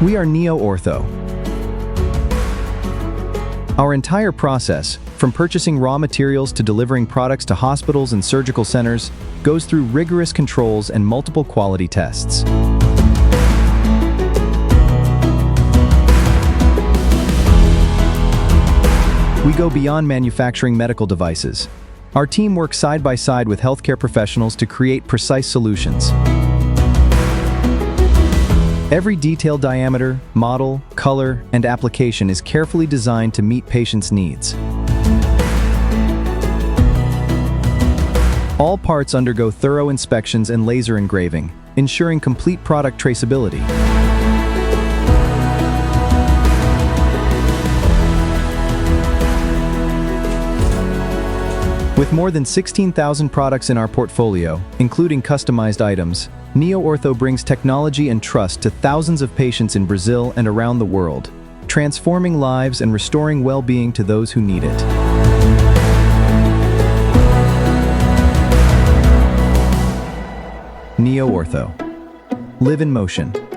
We are NeoOrtho. Our entire process, from purchasing raw materials to delivering products to hospitals and surgical centers, goes through rigorous controls and multiple quality tests. We go beyond manufacturing medical devices. Our team works side by side with healthcare professionals to create precise solutions. Every detailed diameter, model, color, and application is carefully designed to meet patients' needs. All parts undergo thorough inspections and laser engraving, ensuring complete product traceability. With more than 16,000 products in our portfolio, including customized items, NeoOrtho brings technology and trust to thousands of patients in Brazil and around the world, transforming lives and restoring well-being to those who need it. NeoOrtho. Live in motion.